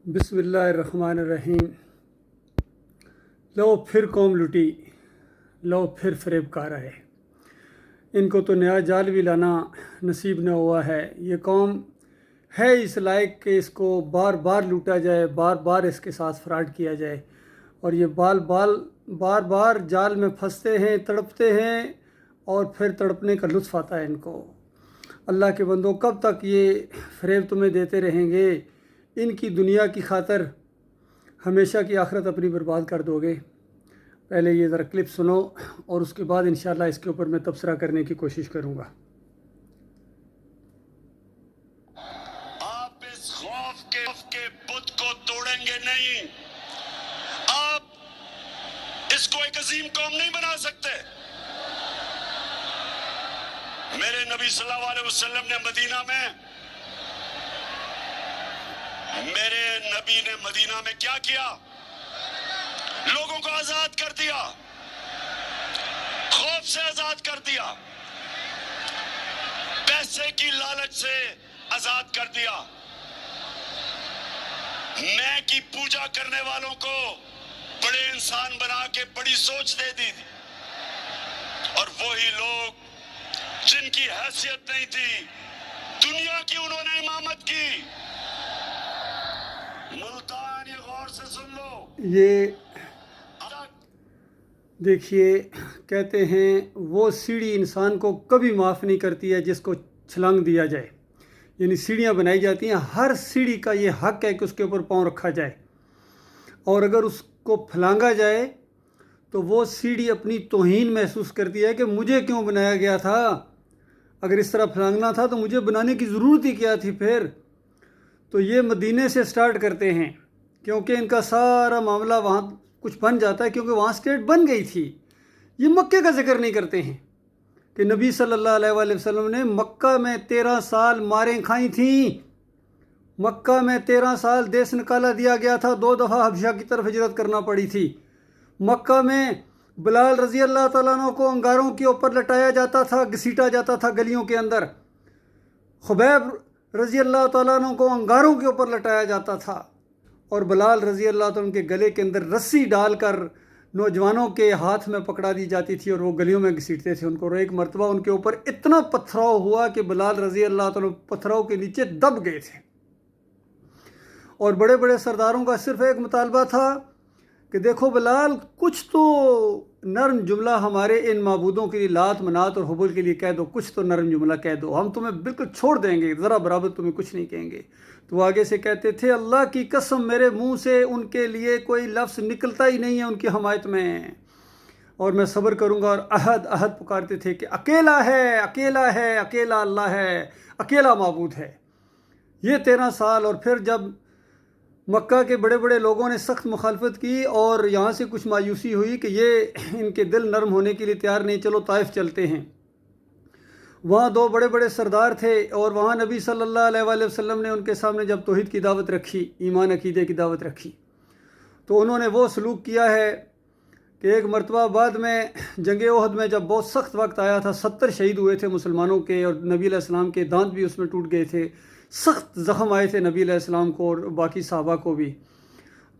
बिस्मिल्लाहिर्रहमानिर्रहीम। लो फिर कौम लुटी, लो फिर फरेबकार आए। इनको तो नया जाल भी लाना नसीब न हुआ है। ये कौम है इस लायक कि इसको बार बार लूटा जाए, बार बार इसके साथ फ्रॉड किया जाए, और ये बार बार जाल में फंसते हैं, तड़पते हैं, और फिर तड़पने का लुत्फ़ आता है इनको। अल्लाह के बंदों, कब तक ये फरेब तुम्हें देते रहेंगे? इनकी दुनिया की खातर हमेशा की आखिरत अपनी बर्बाद कर दोगे। पहले ये ज़रा क्लिप सुनो और उसके बाद इंशाअल्लाह इसके ऊपर मैं तबसरा करने की कोशिश करूँगा। आप इस खौफ के बुत को तोड़ेंगे नहीं। आप इसको एक अजीम कौम नहीं बना सकते। मेरे नबी सल्लल्लाहु अलैहि वसल्लम ने मदीना में क्या किया? लोगों को आजाद कर दिया, खौफ से आजाद कर दिया, पैसे की लालच से आजाद कर दिया, मैं की पूजा करने वालों को बड़े इंसान बना के बड़ी सोच दे दी। और वही लोग जिनकी हैसियत नहीं थी, दुनिया की उन्होंने इमामत की। मुल्तान, ये गौर से सुन लो। ये देखिए, कहते हैं वो सीढ़ी इंसान को कभी माफ़ नहीं करती है जिसको छलांग दिया जाए। यानी सीढ़ियाँ बनाई जाती हैं, हर सीढ़ी का ये हक है कि उसके ऊपर पाँव रखा जाए, और अगर उसको फलांगा जाए तो वो सीढ़ी अपनी तौहीन महसूस करती है कि मुझे क्यों बनाया गया था। अगर इस तरह फलांगना था तो मुझे बनाने की ज़रूरत ही क्या थी फिर। तो ये मदीने से स्टार्ट करते हैं, क्योंकि इनका सारा मामला वहाँ कुछ बन जाता है, क्योंकि वहाँ स्टेट बन गई थी। ये मक्के का जिक्र नहीं करते हैं कि नबी सल्लल्लाहु अलैहि वसल्लम ने मक्का में 13 साल मारें खाई थी। मक्का में 13 साल देश निकाला दिया गया था, 2 दफ़ा हबशा की तरफ हिजरत करना पड़ी थी। मक्का में बिलाल रज़ी अल्लाह तआला अन्हु को अंगारों के ऊपर लटाया जाता था, घसीटा जाता था गलियों के अंदर। खुबैब रज़ी अल्लाह तआला अन्हु को अंगारों के ऊपर लटाया जाता था, और बिलाल रज़ी अल्लाह तआला के गले के अंदर रस्सी डालकर नौजवानों के हाथ में पकड़ा दी जाती थी, और वो गलियों में घसीटते थे उनको। और एक मरतबा उनके ऊपर इतना पथराव हुआ कि बिलाल रज़ी अल्लाह तआला पथराव के नीचे दब गए थे। और बड़े बड़े सरदारों का सिर्फ एक मुतालबा था कि देखो बिलाल, कुछ तो नरम जुमला हमारे इन माबूदों के लिए, लात मनात और हुबल के लिए कह दो, कुछ तो नरम जुमला कह दो, हम तुम्हें बिल्कुल छोड़ देंगे, ज़रा बराबर तुम्हें कुछ नहीं कहेंगे। तो आगे से कहते थे, अल्लाह की कसम, मेरे मुंह से उनके लिए कोई लफ्ज़ निकलता ही नहीं है उनकी हमायत में, और मैं सब्र करूँगा। और अहद अहद पुकारते थे कि अकेला है, अकेला है, अकेला अल्लाह है, अकेला माबूद है। ये 13 साल। और फिर जब मक्का के बड़े बड़े लोगों ने सख्त मुखालफत की और यहाँ से कुछ मायूसी हुई कि ये इनके दिल नरम होने के लिए तैयार नहीं, चलो ताइफ चलते हैं। वहाँ 2 बड़े बड़े सरदार थे, और वहाँ नबी सल्लल्लाहु अलैहि वसल्लम ने उनके सामने जब तौहीद की दावत रखी, ईमान अकीदे की दावत रखी, तो उन्होंने वो सलूक किया है कि एक मरतबा बाद में जंग ओहद में जब बहुत सख्त वक्त आया था, 70 शहीद हुए थे मुसलमानों के, और नबी अलैहिस्सलाम के दांत भी उसमें टूट गए थे, सख्त ज़ख़म आए थे नबी अलैहिस्सलाम को और बाकी सहाबा को भी।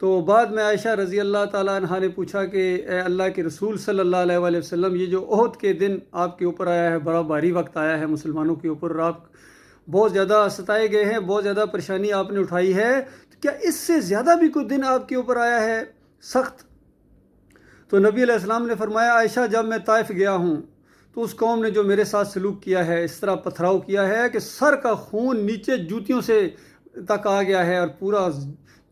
तो बाद में आयशा रज़ी अल्लाह ताला अन्हा ने पूछा कि अल्लाह के रसूल सल्लल्लाहु अलैहि वसल्लम, ये जो ओहद के दिन आपके ऊपर आया है, बड़ा भारी वक्त आया है मुसलमानों के ऊपर, और आप बहुत ज़्यादा सताए गए हैं, बहुत ज़्यादा परेशानी आपने उठाई है, तो क्या इससे ज़्यादा भी कोई दिन आपके ऊपर आया है सख्त? तो नबी अलैहिस्सलाम ने फरमाया, आयशा, जब मैं ताइफ गया हूँ तो उस कौम ने जो मेरे साथ सलूक किया है, इस तरह पथराव किया है कि सर का खून नीचे जूतियों से तक आ गया है, और पूरा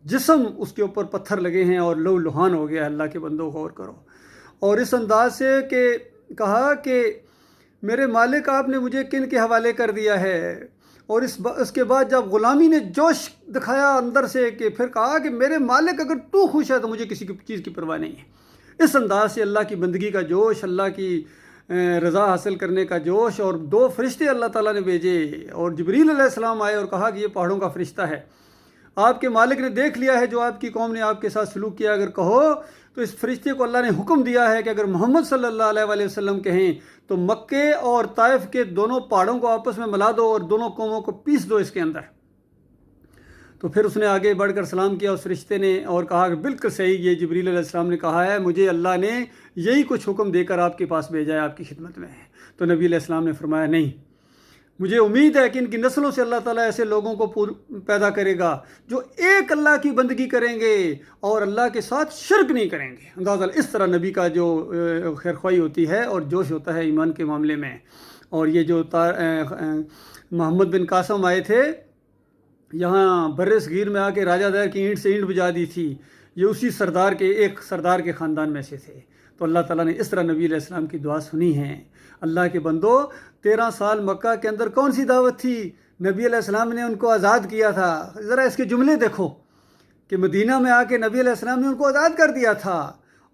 जिस्म उसके ऊपर पत्थर लगे हैं, और लहू लुहान हो गया। अल्लाह के बंदों, गौर करो। और इस अंदाज से कि कहा कि मेरे मालिक, आपने मुझे किन के हवाले कर दिया है। और इसके बाद जब ग़ुलामी ने जोश दिखाया अंदर से, कि फिर कहा कि मेरे मालिक, अगर तू खुश है तो मुझे किसी चीज़ की परवाह नहीं है। इस अंदाज से अल्लाह की बंदगी का जोश, अल्लाह की रज़ा हासिल करने का जोश। और 2 फरिश्ते अल्लाह ताला ने भेजे, और जिब्रील अलैहिस्सलाम आए और कहा कि ये पहाड़ों का फ़रिश्ता है, आपके मालिक ने देख लिया है जो आपकी कौम ने आपके साथ सलूक किया। अगर कहो तो इस फरिश्ते को अल्लाह ने हुक्म दिया है कि अगर मोहम्मद सल्लल्लाहु अलैहि वसल्लम कहें तो मक्के और ताइफ के दोनों पहाड़ों को आपस में मिला दो और दोनों कौमों को पीस दो इसके अंदर। तो फिर उसने आगे बढ़कर सलाम किया उस फरिश्ते ने और कहा कि बिल्कुल सही, ये जिब्रील अलैहिस्सलाम ने कहा है, मुझे अल्लाह ने यही कुछ हुक्म देकर आपके पास भेजा है, आपकी खिदमत में है। तो नबी अलैहिस्सलाम ने फरमाया नहीं, मुझे उम्मीद है कि इनकी नस्लों से अल्लाह ताला ऐसे लोगों को पैदा करेगा जो एक अल्लाह की बंदगी करेंगे और अल्लाह के साथ शिरक नहीं करेंगे। अंदाज़ा इस तरह नबी का जो खैरख्वाही होती है और जोश होता है ईमान के मामले में। और ये जो मोहम्मद बिन कासम आए थे यहाँ बर्रे सगीर में आके राजा दर की ईंट से ईंट बजा दी थी, ये उसी एक सरदार के ख़ानदान में से थे। तो अल्लाह ताला ने इस तरह नबी अलैहिस्सलाम की दुआ सुनी है। अल्लाह के बंदो, 13 साल मक्का के अंदर कौन सी दावत थी? नबी अलैहिस्सलाम ने उनको आज़ाद किया था। ज़रा इसके जुमले देखो कि मदीना में आके नबी अलैहिस्सलाम ने उनको आज़ाद कर दिया था।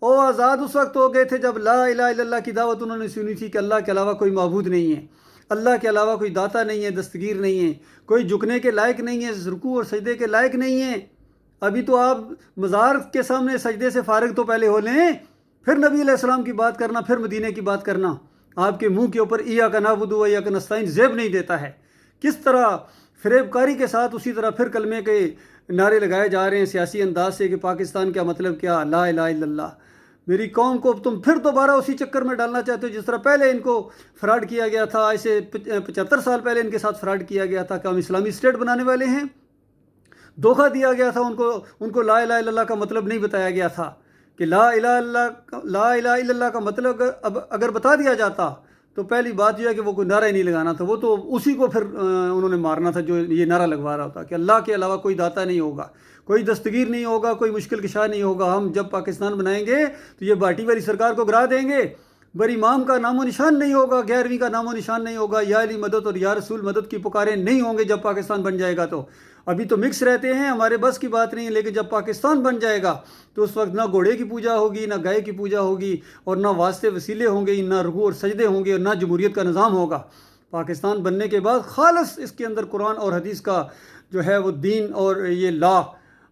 और आज़ाद उस वक्त हो गए थे जब ला इलाहा इल्लल्लाह की दावत उन्होंने सुनी थी कि अल्लाह के अलावा कोई माबूद नहीं है, अल्लाह के अलावा कोई दाता नहीं है, दस्तगीर नहीं है, कोई झुकने के लायक नहीं है, रुकू और सजदे के लायक नहीं है। अभी तो आप मज़ार के सामने सजदे से फारिग तो पहले हो लें, फिर नबी अलैहिस्सलाम की बात करना, फिर मदीने की बात करना। आपके मुंह के ऊपर इय्याका नअबुदु व इय्याका नस्तईन ज़ेब नहीं देता है। किस तरह फ़रेबकारी के साथ उसी तरह फिर कलमे के नारे लगाए जा रहे हैं सियासी अंदाज से कि पाकिस्तान का मतलब क्या, ला इलाहा इल्लल्लाह। मेरी कौम को तुम फिर दोबारा उसी चक्कर में डालना चाहते हो जिस तरह पहले इनको फ्रॉड किया गया था। ऐसे 75 साल पहले इनके साथ फ्रॉड किया गया था कि हम इस्लामी स्टेट बनाने वाले हैं। धोखा दिया गया था उनको ला इलाहा इल्लल्लाह का मतलब नहीं बताया गया था कि ला इलाहा इल्लल्लाह का मतलब अब अगर बता दिया जाता तो पहली बात यह है कि वो कोई नारा ही नहीं लगाना था, वो तो उसी को फिर उन्होंने मारना था जो ये नारा लगवा रहा होता कि अल्लाह के अलावा कोई दाता नहीं होगा, कोई दस्तगीर नहीं होगा, कोई मुश्किल कुशा नहीं होगा। हम जब पाकिस्तान बनाएंगे तो ये बाटी वाली सरकार को गिरा देंगे, बड़ी इमाम का नामो निशान नहीं होगा, 11वीं का नामो निशान नहीं होगा, या अली मदद और या रसूल मदद की पुकारें नहीं होंगे जब पाकिस्तान बन जाएगा। तो अभी तो मिक्स रहते हैं, हमारे बस की बात नहीं है, लेकिन जब पाकिस्तान बन जाएगा तो उस वक्त ना घोड़े की पूजा होगी, ना गाय की पूजा होगी, और ना वास्ते वसीले होंगे, ना रुकू और सजदे होंगे, और ना जमहूरियत का निज़ाम होगा। पाकिस्तान बनने के बाद खालस इसके अंदर कुरान और हदीस का जो है वो दीन और ये लॉ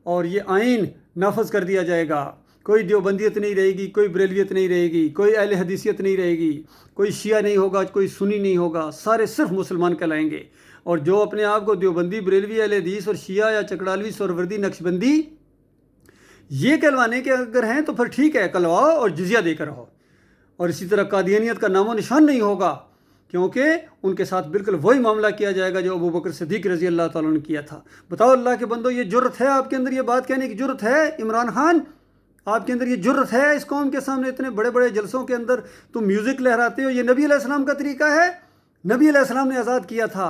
और ये आइन नाफज कर दिया जाएगा। कोई देवबंदियत नहीं रहेगी, कोई बरेलवियत नहीं रहेगी, कोई अहले हदीसियत नहीं रहेगी, कोई शिया नहीं होगा, कोई सुन्नी नहीं होगा, सारे सिर्फ मुसलमान कहलाएंगे। और जो अपने आप को देवबंदी, बरेलवी, अहले हदीस और शिया या चकड़ालवी, सोहरवर्दी, नक्शबंदी ये कहलवाने के अगर हैं तो फिर ठीक है, कहलवाओ और जिजिया देकर रहो। और इसी तरह कादियानियत का नामो निशान नहीं होगा, क्योंकि उनके साथ बिल्कुल वही मामला किया जाएगा जो अबू बकर सिद्दीक रज़ी अल्लाह ताला ने किया था। बताओ अल्लाह के बंदो, ये जुर्रत है आपके अंदर, ये बात कहने की जुर्रत है? इमरान खान, आपके अंदर ये जुर्रत है इस कौम के सामने इतने बड़े बड़े जलसों के अंदर तुम म्यूज़िक लहराते हो? ये नबी अलैहिस्सलाम का तरीका है? नबी अलैहिस्सलाम ने आज़ाद किया था,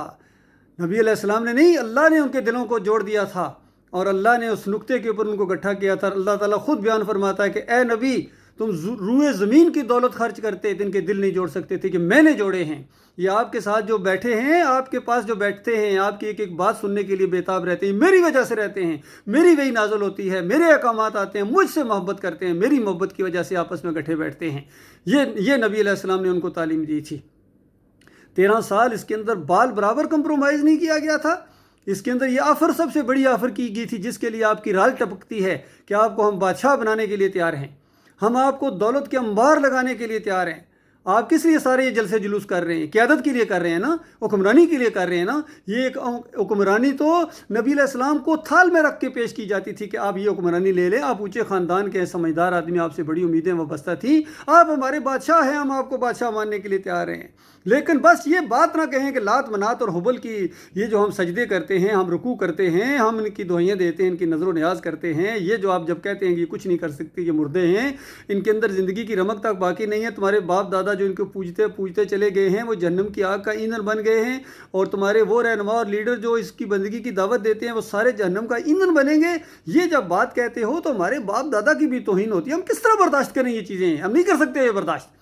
नबी अलैहिस्सलाम ने नहीं, अल्लाह ने उनके दिलों को जोड़ दिया था और अल्लाह ने उस नुक्ते के ऊपर उनको इकट्ठा किया था। अल्लाह ताला खुद बयान फरमाता है कि ए नबी, तुम रूए ज़मीन की दौलत खर्च करते थे, इनके दिल नहीं जोड़ सकते थे कि मैंने जोड़े हैं। ये आपके साथ जो बैठे हैं, आपके पास जो बैठते हैं, आपकी एक एक बात सुनने के लिए बेताब रहते हैं, मेरी वजह से रहते हैं, मेरी वही नाज़िल होती है, मेरे अहकामात आते हैं, मुझसे मोहब्बत करते हैं, मेरी मोहब्बत की वजह से आपस में इकट्ठे बैठते हैं। ये नबी अलैहिस्सलाम ने उनको तालीम दी थी। 13 साल इसके अंदर बाल बराबर कंप्रोमाइज़ नहीं किया गया था। इसके अंदर ये ऑफ़र सबसे बड़ी ऑफ़र की गई थी जिसके लिए आपकी राल टपकती है कि आपको हम बादशाह बनाने के लिए तैयार हैं, हम आपको दौलत के अंबार लगाने के लिए तैयार हैं। आप किस लिए सारे ये जलसे जुलूस कर रहे हैं? क़यादत के लिए कर रहे हैं ना, हुक्मरानी के लिए कर रहे हैं ना। ये एक हुक्मरानी तो नबी अलैहिस्सलाम को थाल में रख के पेश की जाती थी कि आप ये हुक्मरानी ले लें, आप ऊँचे ख़ानदान के हैं, समझदार आदमी, आपसे बड़ी उम्मीदें वाबस्ता थी, आप हमारे बादशाह हैं, हम आपको बादशाह मानने के लिए तैयार हैं। लेकिन बस ये बात ना कहें कि लात मनात और हुबल की ये जो हम सजदे करते हैं, हम रुकू करते हैं, हम इनकी दुआएं देते हैं, इनकी नज़र न्याज करते हैं, ये जो आप जब कहते हैं कि कुछ नहीं कर सकती, ये मुर्दे हैं, इनके अंदर ज़िंदगी की रमक तक बाकी नहीं है। तुम्हारे बाप दादा जो इनको पूजते पूजते चले गए हैं वो जहन्नम की आग का ईंधन बन गए हैं, और तुम्हारे वो रहनुमा और लीडर जो इसकी बंदगी की दावत देते हैं वो सारे जहन्नम का ईंधन बनेंगे। ये जब बात कहते हो तो हमारे बाप दादा की भी तौहीन होती है। हम किस तरह बर्दाश्त करें ये चीज़ें? हम नहीं कर सकते ये बर्दाश्त।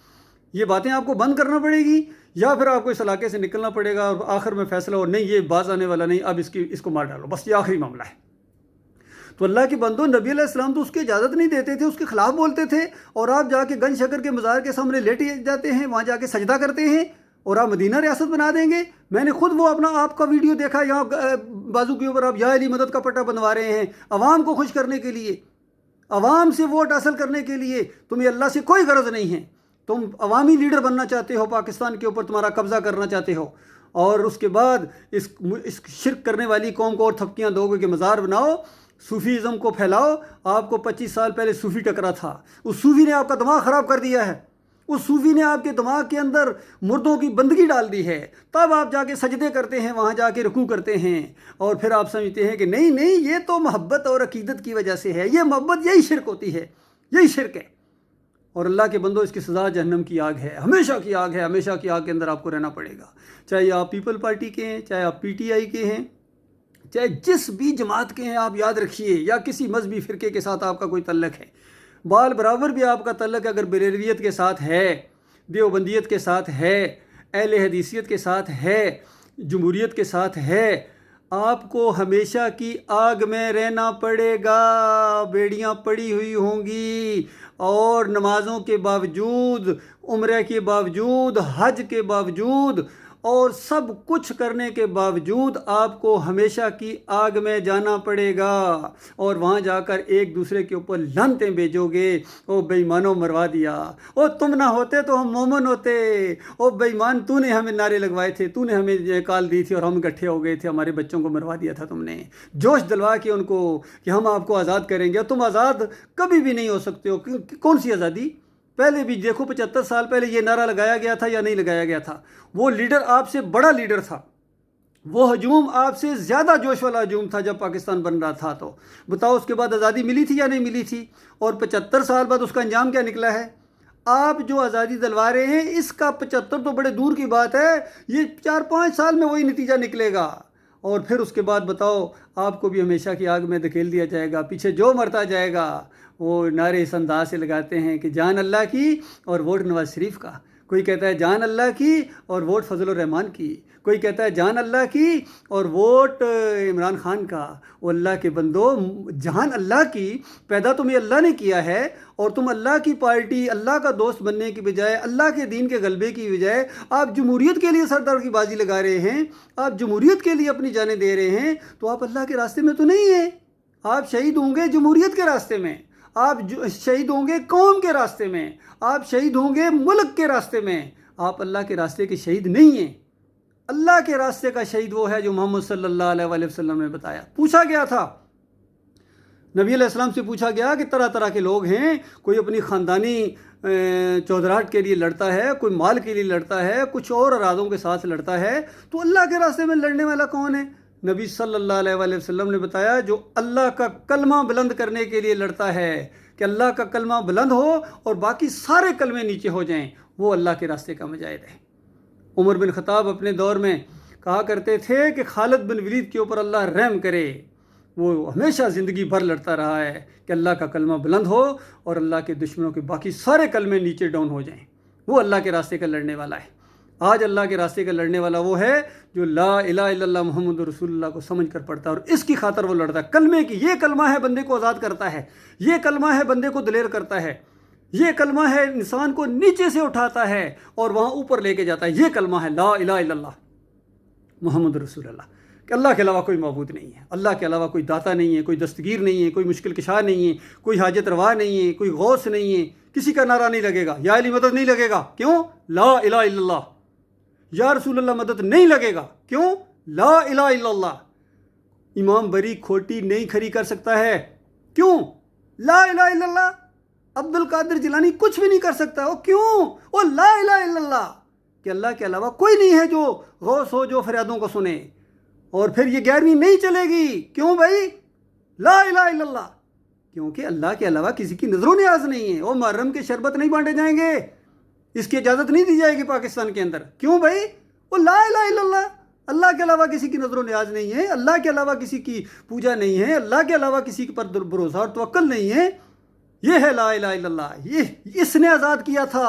ये बातें आपको बंद करना पड़ेगी या फिर आपको इस इलाके से निकलना पड़ेगा और आखिर में फैसला हो, नहीं ये बाज आने वाला नहीं, अब इसको मार डालो, बस ये आखिरी मामला है। तो अल्लाह के बंदो, नबी अलैहिस्सलाम तो उसकी इजाज़त नहीं देते थे, उसके खिलाफ बोलते थे, और आप जाके गंज शकर के मज़ार के सामने लेट जाते हैं, वहाँ जाके सजदा करते हैं और आप मदीना रियासत बना देंगे। मैंने खुद वो अपना आपका वीडियो देखा, यहाँ बाजू के ऊपर आप या अली मदद का पट्टा बनवा रहे हैं अवाम को खुश करने के लिए, अवाम से वोट हासिल करने के लिए। तुम्हें अल्लाह से कोई गरज नहीं है, तुम अवामी लीडर बनना चाहते हो, पाकिस्तान के ऊपर तुम्हारा कब्ज़ा करना चाहते हो, اور اس کے بعد اس شرک کرنے والی قوم کو اور تھپکیاں دو گے کہ مزار بناؤ، صوفیزم کو پھیلاؤ۔ آپ کو 25 سال پہلے صوفی ٹکرا تھا، اس صوفی نے آپ کا دماغ خراب کر دیا ہے، اس صوفی نے آپ کے دماغ کے اندر مردوں کی بندگی ڈال دی ہے، تب آپ جا کے سجدے کرتے ہیں، وہاں جا کے رکوع کرتے ہیں، اور پھر آپ سمجھتے ہیں کہ نہیں نہیں یہ تو محبت اور عقیدت کی وجہ سے ہے، یہ محبت یہی شرک ہوتی ہے، یہی شرک ہے۔ اور اللہ کے بندوں، اس کی سزا جہنم کی آگ ہے، ہمیشہ کی آگ ہے، ہمیشہ کی آگ کے اندر آپ کو رہنا پڑے گا، چاہے آپ پیپل پارٹی کے ہیں، چاہے آپ پی ٹی آئی کے ہیں، چاہے جس بھی جماعت کے ہیں، آپ یاد رکھیے، یا کسی مذہبی فرقے کے ساتھ آپ کا کوئی تعلق ہے، بال برابر بھی آپ کا تعلق اگر بریلویت کے ساتھ ہے، دیوبندیت کے ساتھ ہے، اہل حدیثیت کے ساتھ ہے، جمہوریت کے ساتھ ہے، آپ کو ہمیشہ کی آگ میں رہنا پڑے گا، بیڑیاں پڑی ہوئی ہوں گی، اور نمازوں کے باوجود، عمرہ کے باوجود، حج کے باوجود، اور سب کچھ کرنے کے باوجود آپ کو ہمیشہ کی آگ میں جانا پڑے گا، اور وہاں جا کر ایک دوسرے کے اوپر لعنتیں بھیجو گے، او بے ایمانوں مروا دیا، او تم نہ ہوتے تو ہم مومن ہوتے، او بے ایمان تو نے ہمیں نعرے لگوائے تھے، تو نے ہمیں کال دی تھی اور ہم اکٹھے ہو گئے تھے، ہمارے بچوں کو مروا دیا تھا تم نے، جوش دلوا کے ان کو کہ ہم آپ کو آزاد کریں گے، تم آزاد کبھی بھی نہیں ہو سکتے ہو۔ کون سی آزادی؟ پہلے بھی دیکھو 75 سال پہلے یہ نعرہ لگایا گیا تھا یا نہیں لگایا گیا تھا؟ وہ لیڈر آپ سے بڑا لیڈر تھا، وہ ہجوم آپ سے زیادہ جوش والا ہجوم تھا جب پاکستان بن رہا تھا، تو بتاؤ اس کے بعد آزادی ملی تھی یا نہیں ملی تھی؟ اور 75 سال بعد اس کا انجام کیا نکلا ہے؟ آپ جو آزادی دلوا رہے ہیں، اس کا 75 تو بڑے دور کی بات ہے، یہ 4-5 سال میں وہی نتیجہ نکلے گا، اور پھر اس کے بعد بتاؤ آپ کو بھی ہمیشہ کی آگ میں دھکیل دیا جائے گا۔ پیچھے جو مرتا جائے گا وہ نعرے اس انداز سے لگاتے ہیں کہ جان اللہ کی اور ووٹ نواز شریف کا، کوئی کہتا ہے جان اللہ کی اور ووٹ فضل الرحمان کی، کوئی کہتا ہے جان اللہ کی اور ووٹ عمران خان کا۔ وہ اللہ کے بندو، جان اللہ کی، پیدا تمہیں اللہ نے کیا ہے، اور تم اللہ کی پارٹی، اللہ کا دوست بننے کی بجائے، اللہ کے دین کے غلبے کی بجائے آپ جمہوریت کے لیے سردار کی بازی لگا رہے ہیں، آپ جمہوریت کے لیے اپنی جانیں دے رہے ہیں، تو آپ اللہ کے راستے میں تو نہیں ہیں، آپ شہید ہوں گے جمہوریت کے راستے میں، آپ شہید ہوں گے قوم کے راستے میں، آپ شہید ہوں گے ملک کے راستے میں، آپ اللہ کے راستے کے شہید نہیں ہیں۔ اللہ کے راستے کا شہید وہ ہے جو محمد صلی اللہ علیہ وآلہ وسلم نے بتایا۔ پوچھا گیا تھا، نبی علیہ السلام سے پوچھا گیا کہ طرح طرح کے لوگ ہیں، کوئی اپنی خاندانی چودراہٹ کے لیے لڑتا ہے، کوئی مال کے لیے لڑتا ہے، کچھ اور ارادوں کے ساتھ لڑتا ہے، تو اللہ کے راستے میں لڑنے والا کون ہے؟ نبی صلی اللہ علیہ وآلہ وسلم نے بتایا جو اللہ کا کلمہ بلند کرنے کے لیے لڑتا ہے، کہ اللہ کا کلمہ بلند ہو اور باقی سارے کلمے نیچے ہو جائیں، وہ اللہ کے راستے کا مجاہد ہے۔ عمر بن خطاب اپنے دور میں کہا کرتے تھے کہ خالد بن ولید کے اوپر اللہ رحم کرے، وہ ہمیشہ زندگی بھر لڑتا رہا ہے کہ اللہ کا کلمہ بلند ہو اور اللہ کے دشمنوں کے باقی سارے کلمے نیچے ڈاؤن ہو جائیں، وہ اللہ کے راستے کا لڑنے والا ہے۔ آج اللہ کے راستے کا لڑنے والا وہ ہے جو لا الہ الا اللہ محمد رسول اللہ کو سمجھ کر پڑھتا ہے اور اس کی خاطر وہ لڑتا ہے۔ کلمے کی، یہ کلمہ ہے بندے کو آزاد کرتا ہے، یہ کلمہ ہے بندے کو دلیر کرتا ہے، یہ کلمہ ہے انسان کو نیچے سے اٹھاتا ہے اور وہاں اوپر لے کے جاتا ہے۔ یہ کلمہ ہے لا الہ الا اللہ محمد رسول اللہ، کہ اللہ کے علاوہ کوئی معبود نہیں ہے، اللہ کے علاوہ کوئی داتا نہیں ہے، کوئی دستگیر نہیں ہے، کوئی مشکل کشا نہیں ہے، کوئی حاجت روا نہیں ہے، کوئی غوث نہیں ہے، کسی کا نعرہ نہیں لگے گا، یا علی مدد نہیں لگے گا، کیوں؟ لا الہ الا اللہ۔ یا رسول اللہ مدد نہیں لگے گا، کیوں؟ لا الہ الا اللہ۔ امام بری کھوٹی نہیں کھڑی کر سکتا ہے، کیوں؟ لا الہ الا اللہ۔ عبد القادر جیلانی کچھ بھی نہیں کر سکتا، وہ کیوں؟ وہ لا الہ الا اللہ، کہ اللہ کے علاوہ کوئی نہیں ہے جو غوث ہو، جو فریادوں کو سنے۔ اور پھر یہ 11ویں نہیں چلے گی، کیوں بھائی؟ لا الہ الا اللہ، کیونکہ اللہ کے علاوہ کسی کی نظر و نیاز نہیں ہے۔ وہ محرم کے شربت نہیں بانٹے جائیں گے، اس کی اجازت نہیں دی جائے گی پاکستان کے اندر، کیوں بھائی؟ وہ لا الہ الا اللہ، اللہ کے علاوہ کسی کی نظر و نیاز نہیں ہے، اللہ کے علاوہ کسی کی پوجا نہیں ہے، اللہ کے علاوہ کسی پر بھروسہ اور توکل نہیں ہے، یہ ہے لا الہ الا اللہ۔ یہ اس نے آزاد کیا تھا،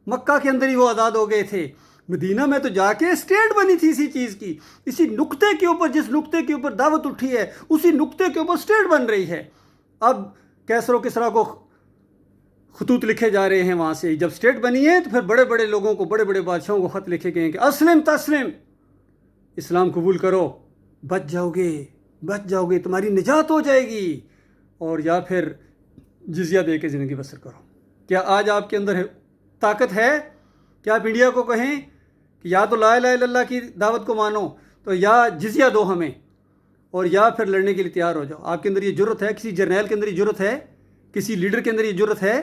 مکہ کے اندر ہی وہ آزاد ہو گئے تھے، مدینہ میں تو جا کے اسٹیٹ بنی تھی اسی چیز کی، اسی نقطے کے اوپر، جس نقطے کے اوپر دعوت اٹھی ہے اسی نقطے کے اوپر اسٹیٹ بن رہی ہے۔ اب کیسر و کسریٰ کو خطوط لکھے جا رہے ہیں وہاں سے، جب اسٹیٹ بنی ہے تو پھر بڑے بڑے لوگوں کو، بڑے بڑے بادشاہوں کو خط لکھے گئے ہیں کہ اسلم تسلم، اسلام قبول کرو، بچ جاؤ گے، بچ جاؤ گے، تمہاری نجات ہو جائے گی، اور یا پھر جزیہ دے کے زندگی بسر کرو۔ کیا آج آپ کے اندر طاقت ہے کہ آپ انڈیا کو کہیں کہ یا تو لا الہ الا اللہ کی دعوت کو مانو تو یا جزیہ دو ہمیں، اور یا پھر لڑنے کے لیے تیار ہو جاؤ۔ آپ کے اندر یہ جرت ہے؟ کسی جرنیل کے اندر یہ جرت ہے؟ کسی لیڈر کے اندر یہ جرت ہے؟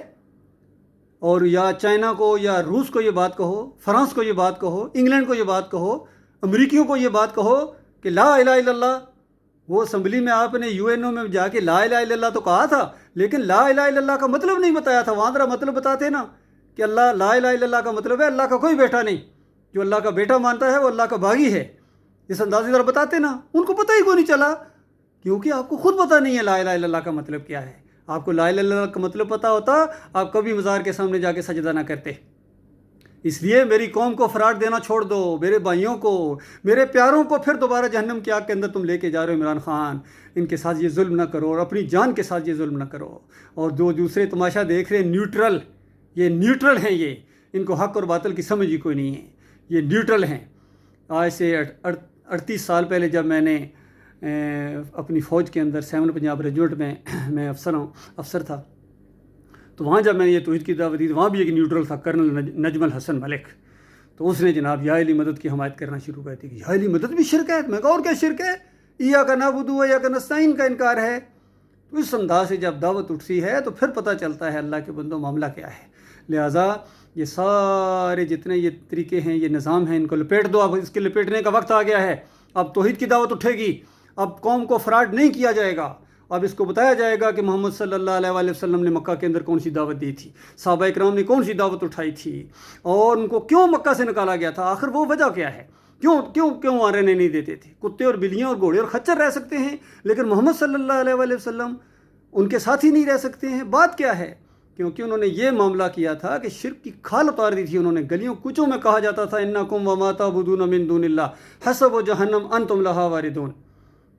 اور یا چائنا کو یا روس کو یہ بات کہو، فرانس کو یہ بات کہو، انگلینڈ کو یہ بات کہو، امریکیوں کو یہ بات کہو کہ لا الہ الا اللہ۔ وہ اسمبلی میں آپ نے UN میں جا کے لا الہ الا اللہ تو کہا تھا، لیکن لا الہ الا اللہ کا مطلب نہیں بتایا تھا۔ وہاں ذرا مطلب بتاتے نا کہ اللہ لا الہ الا اللہ کا مطلب ہے اللہ کا کوئی بیٹا نہیں، جو اللہ کا بیٹا مانتا ہے وہ اللہ کا باغی ہے، اس اندازے ذرا بتاتے نا۔ ان کو پتہ ہی کوئی نہیں چلا، کیونکہ آپ کو خود پتہ نہیں ہے لا الہ الا اللہ کا مطلب کیا ہے۔ آپ کو لا الہ الا اللہ کا مطلب پتہ ہوتا آپ کبھی مزار کے سامنے جا کے سجدہ نہ کرتے۔ اس لیے میری قوم کو فراڈ دینا چھوڑ دو، میرے بھائیوں کو، میرے پیاروں کو پھر دوبارہ جہنم کی آگ کے اندر تم لے کے جا رہے ہو۔ عمران خان، ان کے ساتھ یہ ظلم نہ کرو، اور اپنی جان کے ساتھ یہ ظلم نہ کرو۔ اور جو دوسرے تماشا دیکھ رہے ہیں نیوٹرل، یہ نیوٹرل ہیں، یہ ان کو حق اور باطل کی سمجھ ہی کوئی نہیں ہے، یہ نیوٹرل ہیں۔ آج سے 38 سال پہلے جب میں نے اپنی فوج کے اندر 7 پنجاب ریجمنٹ میں افسر تھا، تو وہاں جب میں نے یہ توحید کی دعوت دی تو وہاں بھی ایک نیوٹرل تھا، کرنل نجم الحسن ملک۔ تو اس نے جناب یا علی مدد کی حمایت کرنا شروع کر دی کہ یا علی مدد بھی شرک ہے۔ میں کہا اور کیا شرک ہے؟ ایاک نعبد و ایاک نستعین کا انکار ہے۔ تو اس انداز سے جب دعوت اٹھتی ہے تو پھر پتہ چلتا ہے اللہ کے بندوں معاملہ کیا ہے۔ لہٰذا یہ سارے جتنے یہ طریقے ہیں، یہ نظام ہیں، ان کو لپیٹ دو۔ اب اس کے لپیٹنے کا وقت آ گیا ہے۔ اب توحید کی دعوت اٹھے گی، اب قوم کو فراڈ نہیں کیا جائے گا۔ اب اس کو بتایا جائے گا کہ محمد صلی اللہ علیہ وآلہ وسلم نے مکہ کے اندر کون سی دعوت دی تھی، صحابہ اکرام نے کون سی دعوت اٹھائی تھی، اور ان کو کیوں مکہ سے نکالا گیا تھا، آخر وہ وجہ کیا ہے، کیوں وہاں رہنے نہیں دیتے تھے۔ کتے اور بلیاں اور گھوڑے اور خچر رہ سکتے ہیں، لیکن محمد صلی اللہ علیہ وآلہ وسلم ان کے ساتھ ہی نہیں رہ سکتے ہیں۔ بات کیا ہے؟ کیونکہ انہوں نے یہ معاملہ کیا تھا کہ شرک کی کھال اتار دی تھی انہوں نے۔ گلیوں کوچوں میں کہا جاتا تھا انکم وما تعبدون من دون اللہ حسب جہنم انتم لہا واردون،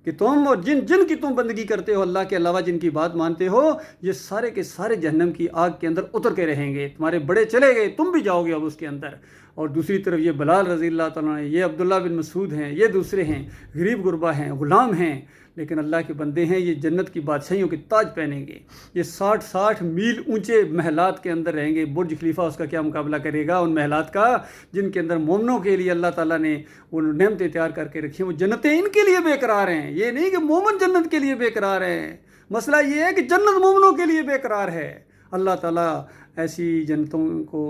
کہ تم اور جن کی تم بندگی کرتے ہو، اللہ کے علاوہ جن کی بات مانتے ہو، یہ سارے کے سارے جہنم کی آگ کے اندر اتر کے رہیں گے۔ تمہارے بڑے چلے گئے، تم بھی جاؤ گے اب اس کے اندر۔ اور دوسری طرف یہ بلال رضی اللہ تعالیٰ نے، یہ عبداللہ بن مسعود ہیں، یہ دوسرے ہیں، غریب غربا ہیں، غلام ہیں، لیکن اللہ کے بندے ہیں۔ یہ جنت کی بادشاہیوں کے تاج پہنیں گے، یہ 60 میل اونچے محلات کے اندر رہیں گے۔ برج خلیفہ اس کا کیا مقابلہ کرے گا ان محلات کا، جن کے اندر مومنوں کے لیے اللہ تعالیٰ نے وہ نعمتیں تیار کر کے رکھی ہیں۔ وہ جنتیں ان کے لیے بے قرار ہیں، یہ نہیں کہ مومن جنت کے لیے بے قرار ہیں۔ مسئلہ یہ ہے کہ جنت مومنوں کے لیے بے قرار ہے۔ اللہ تعالیٰ ایسی جنتوں کو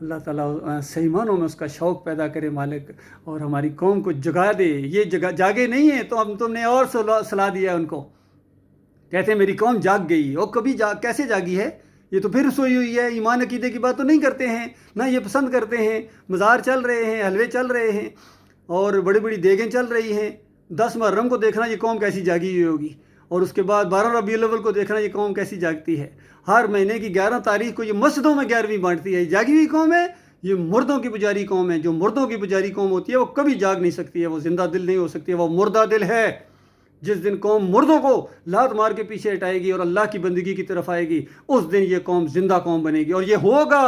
اللہ تعالیٰ صحیح معنوں میں اس کا شوق پیدا کرے مالک، اور ہماری قوم کو جگا دے۔ یہ جاگے نہیں ہیں تو تم نے اور صلاح دیا ان کو، کہتے ہیں میری قوم جاگ گئی، اور کبھی کیسے جاگی ہے؟ یہ تو پھر سوئی ہوئی ہے، ایمان عقیدے کی بات تو نہیں کرتے ہیں، نہ یہ پسند کرتے ہیں۔ مزار چل رہے ہیں، حلوے چل رہے ہیں، اور بڑی بڑی دیگیں چل رہی ہیں۔ 10 محرم کو دیکھنا یہ قوم کیسی جاگی ہوئی ہوگی، اور اس کے بعد 12 ربیع الاول کو دیکھنا یہ قوم کیسی جاگتی ہے۔ ہر مہینے کی 11 تاریخ کو یہ مسجدوں میں 11ویں بانٹتی ہے۔ یہ جاگی ہوئی قوم ہے، یہ مردوں کی پجاری قوم ہے۔ جو مردوں کی پجاری قوم ہوتی ہے وہ کبھی جاگ نہیں سکتی ہے، وہ زندہ دل نہیں ہو سکتی ہے، وہ مردہ دل ہے۔ جس دن قوم مردوں کو لات مار کے پیچھے ہٹائے گی اور اللہ کی بندگی کی طرف آئے گی، اس دن یہ قوم زندہ قوم بنے گی، اور یہ ہوگا،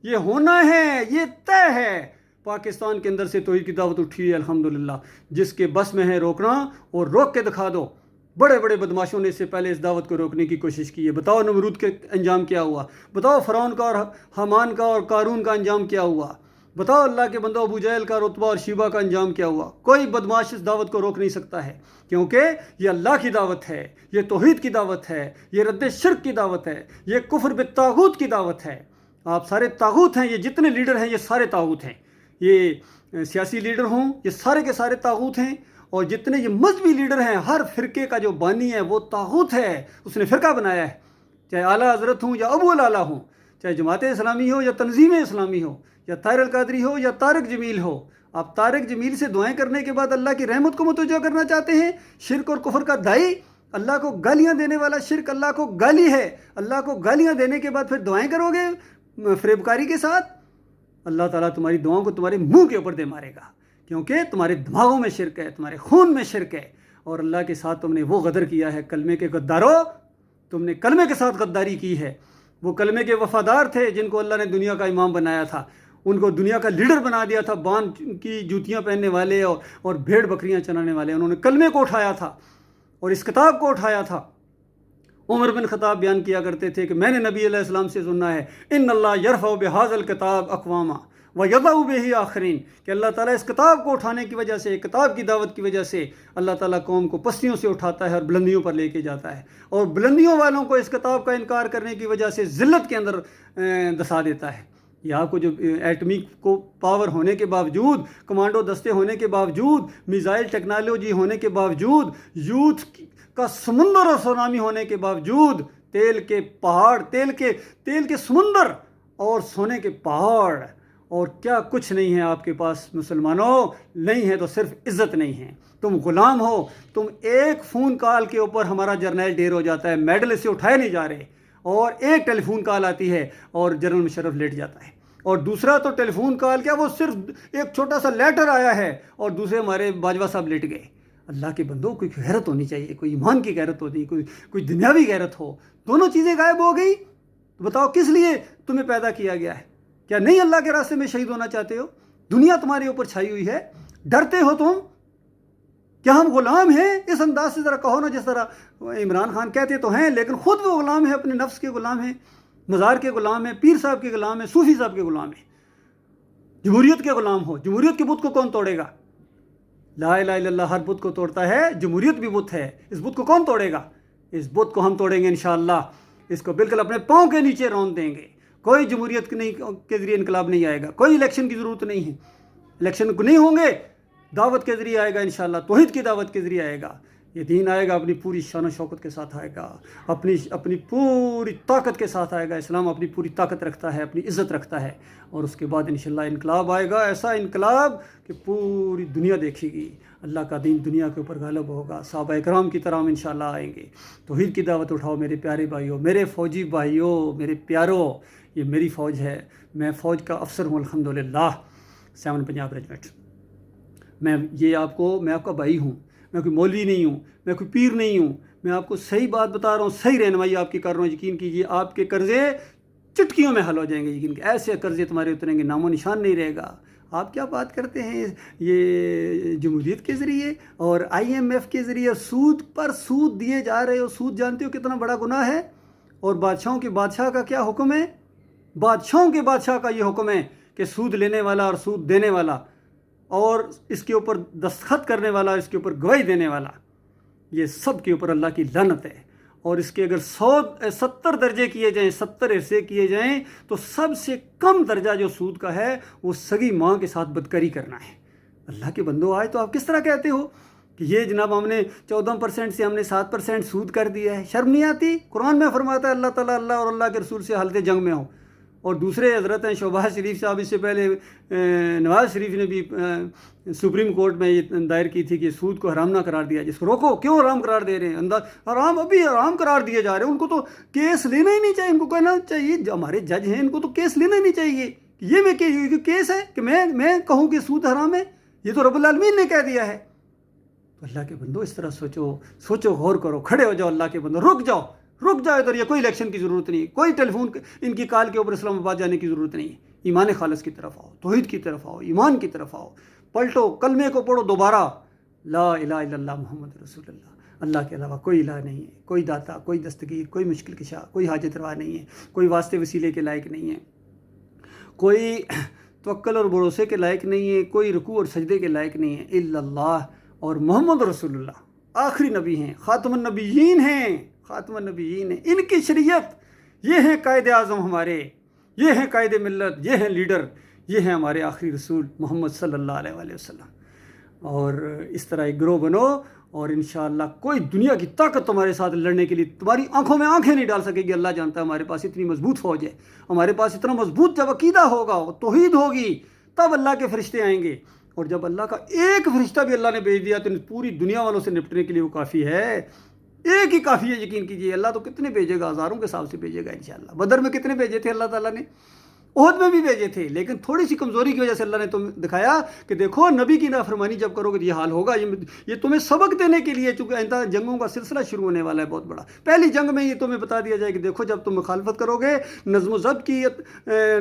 یہ ہونا ہے، یہ طے ہے۔ پاکستان کے اندر سے توحید کی دعوت اٹھی ہے الحمدللہ۔ جس کے بس میں ہے روکنا، اور روک کے دکھا دو۔ بڑے بڑے بدماشوں نے اس سے پہلے اس دعوت کو روکنے کی کوشش کی ہے۔ بتاؤ نمرود کے انجام کیا ہوا، بتاؤ فرعون کا اور حامان کا اور قارون کا انجام کیا ہوا، بتاؤ اللہ کے بندوں ابو جہل کا، رتبہ اور شیبہ کا انجام کیا ہوا۔ کوئی بدماش اس دعوت کو روک نہیں سکتا ہے، کیونکہ یہ اللہ کی دعوت ہے، یہ توحید کی دعوت ہے، یہ رد شرک کی دعوت ہے، یہ کفر بالطاغوت کی دعوت ہے۔ آپ سارے طاغوت ہیں، یہ جتنے لیڈر ہیں یہ سارے طاغوت ہیں۔ یہ سیاسی لیڈر ہوں یہ سارے کے سارے طاغوت ہیں، اور جتنے یہ مذہبی لیڈر ہیں، ہر فرقے کا جو بانی ہے وہ طاغوت ہے، اس نے فرقہ بنایا ہے۔ چاہے اعلیٰ حضرت ہوں یا ابو الاعلیٰ ہوں، چاہے جماعت اسلامی ہو یا تنظیم اسلامی ہو، یا طاہر القادری ہو یا طارق جمیل ہو۔ آپ طارق جمیل سے دعائیں کرنے کے بعد اللہ کی رحمت کو متوجہ کرنا چاہتے ہیں؟ شرک اور کفر کا دائی، اللہ کو گالیاں دینے والا شرک اللہ کو گالی ہے۔ اللہ کو گالیاں دینے کے بعد پھر دعائیں کرو گے فریبکاری کے ساتھ؟ اللہ تعالیٰ تمہاری دعاؤں کو تمہارے منہ کے اوپر دے مارے گا، کیونکہ تمہارے دماغوں میں شرک ہے، تمہارے خون میں شرک ہے، اور اللہ کے ساتھ تم نے وہ غدر کیا ہے۔ کلمے کے غدارو، تم نے کلمے کے ساتھ غداری کی ہے۔ وہ کلمے کے وفادار تھے جن کو اللہ نے دنیا کا امام بنایا تھا، ان کو دنیا کا لیڈر بنا دیا تھا، بان کی جوتیاں پہننے والے اور بھیڑ بکریاں چرانے والے۔ انہوں نے کلمے کو اٹھایا تھا اور اس کتاب کو اٹھایا تھا۔ عمر بن خطاب بیان کیا کرتے تھے کہ میں نے نبی علیہ السلام سے سنا ہے، ان اللہ یرفع بہذا الکتاب اقواما वयदउ बिही आखरीन, कि अल्लाह ताला इस किताब को उठाने की वजह से, किताब की दावत की वजह से अल्लाह ताला कौम को पस्तियों से उठाता है और बुलंदियों पर लेके जाता है, और बुलंदियों वालों को इस किताब का इनकार करने की वजह से ज़िल्लत के अंदर दसा देता है। ये आपको जो एटमिक को पावर होने के बावजूद, कमांडो दस्ते होने के बावजूद, मिसाइल टेक्नोलॉजी होने के बावजूद, यूथ का समुंदर और सुनामी होने के बावजूद, तेल के पहाड़, तेल के समुंदर और सोने के पहाड़, और क्या कुछ नहीं है आपके पास मुसलमानों, नहीं है तो सिर्फ इज़्ज़त नहीं है। तुम गुलाम हो, तुम एक फ़ोन कॉल के ऊपर हमारा जर्नल ढेर हो जाता है, मेडल इससे उठाए नहीं जा रहे, और एक टेलीफोन कॉल आती है और जनरल मुशर्रफ लेट जाता है, और दूसरा तो टेलीफोन कॉल क्या, वो सिर्फ एक छोटा सा लेटर आया है और दूसरे हमारे बाजवा साहब लेट गए। अल्लाह के बंदों, कोई गैरत होनी चाहिए, कोई ईमान की गैरत होती, कोई दुनियावी गैरत हो। दोनों चीज़ें गायब हो गई, तो बताओ किस लिए तुम्हें पैदा किया गया है? क्या नहीं अल्लाह के रास्ते में शहीद होना चाहते हो? दुनिया तुम्हारे ऊपर छाई हुई है, डरते हो तुम? क्या हम गुलाम हैं? इस अंदाज से ज़रा कहो ना, जिस तरह इमरान खान कहते तो हैं, लेकिन ख़ुद वो गुलाम है, अपने नफ्स के गुलाम हैं, मज़ार के गुलाम हैं, पीर साहब के गुलाम हैं, सूफ़ी साहब के गुलाम हैं, जमहूरियत के गुलाम हो। जमहूरियत के बुत को कौन तोड़ेगा? ला इलाहा इल्लल्लाह हर बुत को तोड़ता है, जमहूरियत भी बुत है, इस बुत को कौन तोड़ेगा? इस बुत को हम तोड़ेंगे इंशाअल्लाह, इसको बिल्कुल अपने पाँव के नीचे रौंद देंगे। कोई जमहूरियत के ज़रिए इनकलाब नहीं आएगा, कोई इलेक्शन की ज़रूरत नहीं है, इलेक्शन नहीं होंगे, दावत के ज़रिए आएगा इंशाअल्लाह, तौहीद की दावत के ज़रिए आएगा। ये दीन आएगा, अपनी पूरी शान शौकत के साथ आएगा, अपनी पूरी ताकत के साथ आएगा। इस्लाम अपनी पूरी ताकत रखता है, अपनी इज़्ज़त रखता है, और उसके बाद इंशाअल्लाह इनकलाब आएगा, ऐसा इनकलाब कि पूरी दुनिया देखेगी, अल्लाह का दीन दुनिया के ऊपर गालिब होगा। सहाबा इकराम की तरह हम इंशाअल्लाह आएंगे। तौहीद की दावत उठाओ मेरे प्यारे भाइयों, मेरे फ़ौजी भाइयों, मेरे प्यारों, ये मेरी फ़ौज है, मैं फ़ौज का अफसर हूँ अल्हम्दुलिल्लाह, 7 पंजाब रेजिमेंट। मैं आपका भाई हूँ, मैं कोई मौलवी नहीं हूँ, मैं कोई पीर नहीं हूँ, मैं आपको सही बात बता रहा हूँ, सही रहनुमाई आपकी कर रहा हूँ। यकीन कीजिए आपके कर्ज़े चुटकियों में हल हो जाएंगे, यकीन कीजिए ऐसे कर्ज़े तुम्हारे उतरेंगे, नामो निशान नहीं रहेगा। आप क्या बात करते हैं ये जमहूरियत के ज़रिए और IMF के ज़रिए सूद पर सूद दिए जा रहे हो। सूद जानते हो कितना बड़ा गुनाह है? और बादशाहों के बादशाह का क्या हुक्म है? बादशाहों के बादशाह का ये हुक्म है कि सूद लेने वाला और सूद देने वाला और इसके ऊपर दस्तखत करने वाला, इसके ऊपर गवाही देने वाला, ये सब के ऊपर अल्लाह की लानत है। और इसके अगर 70 दर्जे किए जाएं, 70 हिस्से किए जाएं, तो सबसे कम दर्जा जो सूद का है वो सगी माँ के साथ बदकारी करना है। अल्लाह के बंदो, आज तो आप किस तरह कहते हो कि ये जनाब हमने 14% से हमने 7% सूद कर दिया है? शर्म नहीं आती? कुरान में फरमाता है अल्लाह ताला अल्लाह और अल्लाह के रसूल से हालत जंग में हो। और दूसरे हज़रत हैं शहबाज शरीफ साहब, इससे पहले नवाज़ शरीफ ने भी सुप्रीम कोर्ट में ये दायर की थी कि सूद को हराम ना करार दिया, जिसको रोको, क्यों हराम करार दे रहे हैं? अंदाज हराम, अभी हराम करार दिए जा रहे हैं। उनको तो केस लेना ही नहीं चाहिए, इनको कहना चाहिए, हमारे जज हैं, इनको तो केस लेना ही नहीं चाहिए। ये मैं केस है कि मैं कहूँ कि सूद हराम है? ये तो रब्बुल आलमीन ने कह दिया है। तो अल्लाह के बंदो इस तरह सोचो, गौर करो, खड़े हो जाओ। अल्लाह के बंदो रुक जाओ इधर। ये कोई इलेक्शन की ज़रूरत नहीं है, कोई टेलीफोन इनकी कॉल के ऊपर इस्लामाबाद जाने की ज़रूरत नहीं है। ईमान खालिस की तरफ आओ, तौहीद की तरफ आओ, ईमान की तरफ आओ, पलटो, कलमे को पढ़ो दोबारा, ला इलाहा इल्लल्लाह मुहम्मद रसूलुल्लाह, अल्लाह के अलावा कोई इलाह नहीं है, कोई दाता, कोई दस्तगीर, कोई मुश्किल कशा, कोई हाजत रवा नहीं है, कोई वास्ते वसीले के लायक नहीं है, कोई तवक्कल और भरोसे के लायक नहीं है, कोई रुकू और सजदे के लायक नहीं है, इल्लल्लाह। और मोहम्मद रसूलुल्लाह आखिरी नबी हैं, ख़ातमुन नबिय्यीन हैं, ख़ातमुन नबिय्यीन हैं। इनकी शरीयत, ये हैं कायदे आज़म हमारे, ये हैं कायदे मिल्लत, ये हैं लीडर, ये हैं हमारे आखिरी रसूल मोहम्मद सल्लल्लाहु अलैहि वसल्लम। और इस तरह एक ग्रोह बनो और इंशाअल्लाह कोई दुनिया की ताकत तुम्हारे साथ लड़ने के लिए तुम्हारी आंखों में आंखें नहीं डाल सकेगी। अल्लाह जानता है हमारे पास इतनी मजबूत फ़ौज है, हमारे पास इतना मजबूत जब अकीदा होगा, तौहीद होगी, तब अल्लाह के फरिश्ते आएंगे। और जब अल्लाह का एक फरिश्ता भी अल्लाह ने भेज दिया तो पूरी दुनिया वालों से निपटने के लिए वो काफ़ी है। एक ही काफ़ी है, यकीन कीजिए। अल्लाह तो कितने भेजेगा, हज़ारों के हिसाब से भेजेगा इंशाअल्लाह। बदर में कितने भेजे थे अल्लाह ताला ने? ओहद में भी भेजे थे, लेकिन थोड़ी सी कमज़ोरी की वजह से अल्लाह ने तुम दिखाया कि देखो नबी की नाफरमानी जब करोगे तो ये हाल होगा। ये तुम्हें सबक देने के लिए, चूँकि आइंदा जंगों का सिलसिला शुरू होने वाला है बहुत बड़ा। पहली जंग में ये तुम्हें बता दिया जाए कि देखो जब तुम मुखालफत करोगे, नज़्म ज़ब्त की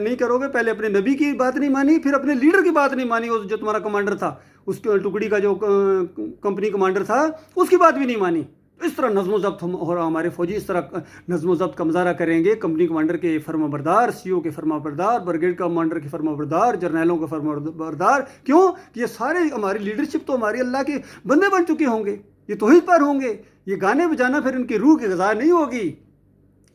नहीं करोगे, पहले अपने नबी की बात नहीं मानी, फिर अपने लीडर की बात नहीं मानी, जो तुम्हारा कमांडर था, उसके टुकड़ी का जो कंपनी कमांडर था, उसकी बात भी नहीं मानी, اس طرح نظم و ضبط اور ہمارے فوجی اس طرح نظم و ضبط کا مظاہرہ کریں گے، کمپنی کمانڈر کے فرما بردار، سی او کے فرما بردار، بریگیڈ کمانڈر کے فرما بردار، جرنیلوں کے فرما بردار. کیوں کہ یہ سارے ہماری لیڈرشپ تو ہماری اللہ کے بندے بن چکے ہوں گے، یہ توحید پر ہوں گے. یہ گانے بجانا پھر ان کی روح کی غذا نہیں ہوگی.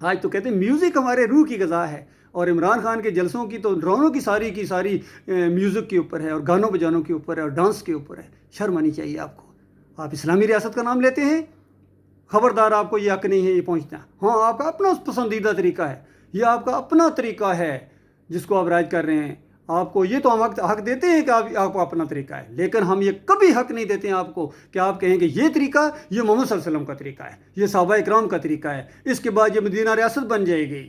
آج تو کہتے ہیں میوزک ہمارے روح کی غذا ہے، اور عمران خان کے جلسوں کی تو ڈرونوں کی ساری میوزک کے اوپر ہے، اور گانوں بجانوں کے اوپر ہے، اور ڈانس کے اوپر ہے. شرم آنی چاہیے آپ کو. آپ اسلامی ریاست کا نام لیتے ہیں، خبردار آپ کو یہ حق نہیں ہے یہ پہنچنا. ہاں آپ کا اپنا پسندیدہ طریقہ ہے، یہ آپ کا اپنا طریقہ ہے جس کو آپ رائج کر رہے ہیں. آپ کو یہ تو ہم حق دیتے ہیں کہ آپ کو اپنا طریقہ ہے، لیکن ہم یہ کبھی حق نہیں دیتے ہیں آپ کو کہ آپ کہیں کہ یہ طریقہ یہ محمد صلی اللہ علیہ وسلم کا طریقہ ہے، یہ صحابہ اکرام کا طریقہ ہے، اس کے بعد یہ مدینہ ریاست بن جائے گی.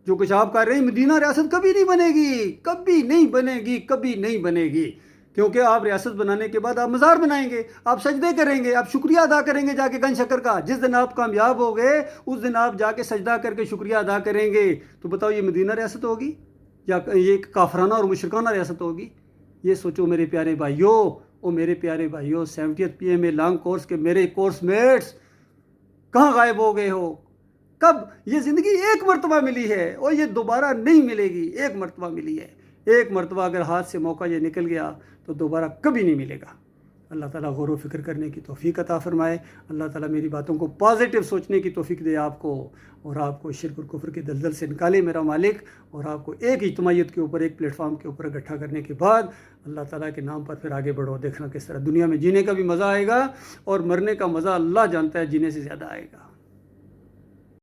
جو کچھ آپ کر رہے ہیں مدینہ ریاست کبھی نہیں بنے گی، کبھی نہیں بنے گی، کبھی نہیں بنے گی. کیونکہ آپ ریاست بنانے کے بعد آپ مزار بنائیں گے، آپ سجدے کریں گے، آپ شکریہ ادا کریں گے جا کے گن شکر کا. جس دن آپ کامیاب ہو گئے اس دن آپ جا کے سجدہ کر کے شکریہ ادا کریں گے. تو بتاؤ یہ مدینہ ریاست ہوگی یا یہ کافرانہ اور مشرکانہ ریاست ہوگی؟ یہ سوچو میرے پیارے بھائیوں، او میرے پیارے بھائیوں. 70th PM لانگ کورس کے میرے کورس میٹس کہاں غائب ہو گئے ہو؟ کب؟ یہ زندگی ایک مرتبہ ملی ہے اور یہ دوبارہ نہیں ملے گی. ایک مرتبہ ملی ہے، ایک مرتبہ اگر ہاتھ سے موقع یہ نکل گیا تو دوبارہ کبھی نہیں ملے گا. اللہ تعالیٰ غور و فکر کرنے کی توفیق عطا فرمائے. اللہ تعالیٰ میری باتوں کو پازیٹیو سوچنے کی توفیق دے آپ کو، اور آپ کو شرک اور کفر کے دلدل سے نکالے میرا مالک، اور آپ کو ایک اجتماعیت کے اوپر، ایک پلیٹ فارم کے اوپر اکٹھا کرنے کے بعد اللہ تعالیٰ کے نام پر پھر آگے بڑھو. دیکھنا کس طرح دنیا میں جینے کا بھی مزہ آئے گا، اور مرنے کا مزہ اللہ جانتا ہے جینے سے زیادہ آئے گا.